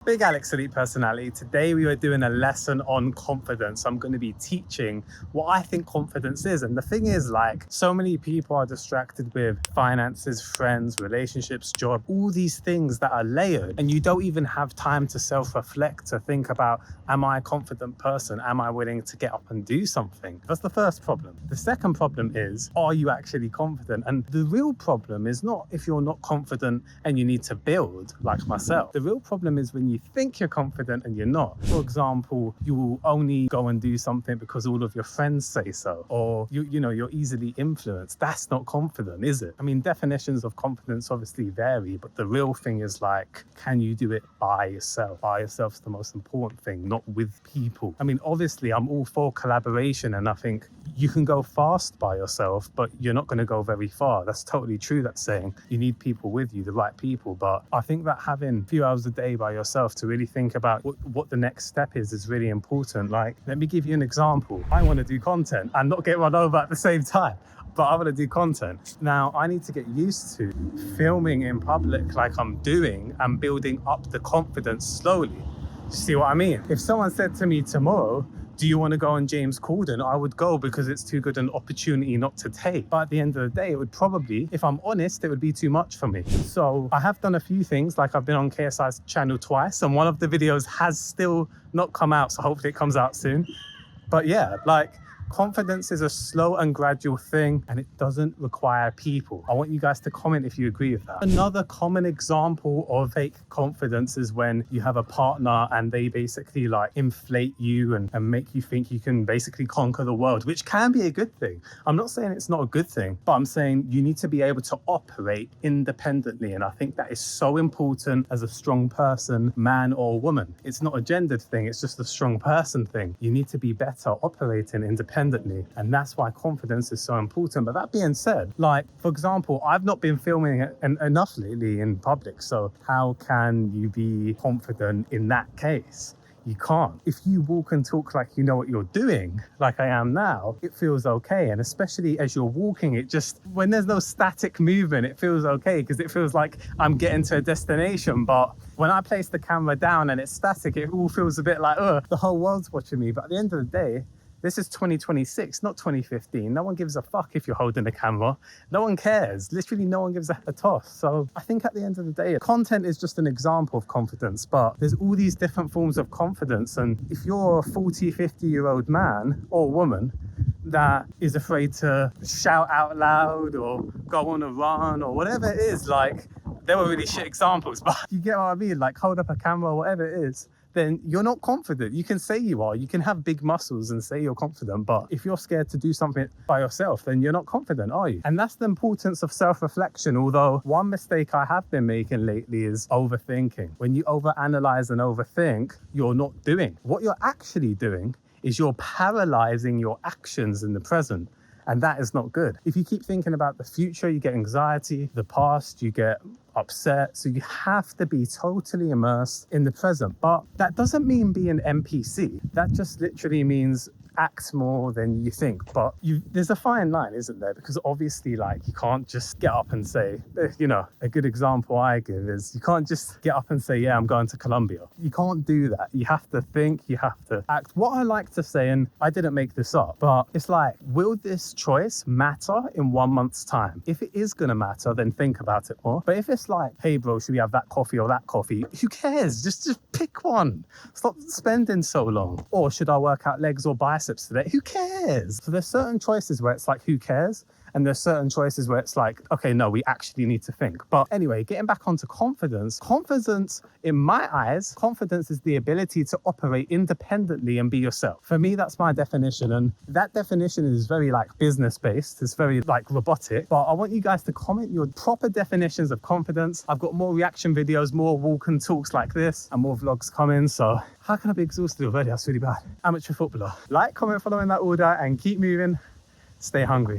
Big Alex Elite Personality. Today we are doing a lesson on confidence. I'm going to be teaching what I think confidence is. And the thing is, like, so many people are distracted with finances, friends, relationships, job, all these things that are layered. And you don't even have time to self-reflect, to think about, am I a confident person? Am I willing to get up and do something? That's the first problem. The second problem is, are you actually confident? And the real problem is not if you're not confident and you need to build, like myself. The real problem is when you think you're confident and you're not. For example, you will only go and do something because all of your friends say so, or you're easily influenced. That's not confident, is it? I mean, definitions of confidence obviously vary, but the real thing is, like, can you do it by yourself? By yourself's the most important thing, not with people. I mean, obviously I'm all for collaboration, and I think you can go fast by yourself, but you're not going to go very far. That's totally true, that saying. You need people with you, the right people. But I think that having a few hours a day by yourself to really think about what the next step is really important. Like, let me give you an example. I want to do content and not get run over at the same time, but I want to do content. Now, I need to get used to filming in public like I'm doing and building up the confidence slowly. See what I mean? If someone said to me tomorrow, do you want to go on James Corden? I would go because it's too good an opportunity not to take. But at the end of the day, it would probably, if I'm honest, it would be too much for me. So I have done a few things, like I've been on KSI's channel twice, and one of the videos has still not come out, so hopefully it comes out soon. But yeah, like, confidence is a slow and gradual thing, and it doesn't require people. I want you guys to comment if you agree with that. Another common example of fake confidence is when you have a partner and they basically like inflate you and make you think you can basically conquer the world, which can be a good thing. I'm not saying it's not a good thing, but I'm saying you need to be able to operate independently. And I think that is so important as a strong person, man or woman. It's not a gendered thing, it's just a strong person thing. You need to be better operating independently. And that's why confidence is so important. But that being said, like, for example, I've not been filming enough lately in public. So how can you be confident in that case? You can't. If you walk and talk like you know what you're doing, like I am now, it feels okay. And especially as you're walking, it just, when there's no static movement, it feels okay, because it feels like I'm getting to a destination. But when I place the camera down and it's static, it all feels a bit like, the whole world's watching me. But at the end of the day, this is 2026, not 2015. No one gives a fuck if you're holding the camera. No one cares. Literally no one gives a toss. So I think at the end of the day, content is just an example of confidence, but there's all these different forms of confidence. And if you're a 40, 50-year-old man or woman that is afraid to shout out loud or go on a run or whatever it is, like, they were really shit examples, but you get what I mean? Like, hold up a camera or whatever it is, then you're not confident. You can say you are, you can have big muscles and say you're confident, but if you're scared to do something by yourself, then you're not confident, are you? And that's the importance of self-reflection. Although one mistake I have been making lately is overthinking. When you overanalyze and overthink, you're not doing. What you're actually doing is you're paralyzing your actions in the present. And that is not good. If you keep thinking about the future, you get anxiety. The past, you get upset. So you have to be totally immersed in the present. But that doesn't mean be an NPC. That just literally means act more than you think. But there's a fine line, isn't there? Because obviously, like, you can't just get up and say, a good example I give is you can't just get up and say, yeah, I'm going to Colombia. You can't do that. You have to think, you have to act. What I like to say, and I didn't make this up, but it's like, will this choice matter in 1 month's time? If it is going to matter, then think about it more. But if it's like, hey bro, should we have that coffee or that coffee? Who cares? Just pick one. Stop spending so long. Or should I work out legs or biceps today? Who cares? So there's certain choices where it's like, who cares? And there's certain choices where it's like, okay, no, we actually need to think. But anyway, getting back onto confidence. Confidence, in my eyes, confidence is the ability to operate independently and be yourself. For me, that's my definition. And that definition is very like business-based. It's very like robotic. But I want you guys to comment your proper definitions of confidence. I've got more reaction videos, more walk and talks like this, and more vlogs coming. So how can I be exhausted already? That's really bad. Amateur footballer. Like, comment, follow in that order, and keep moving. Stay hungry.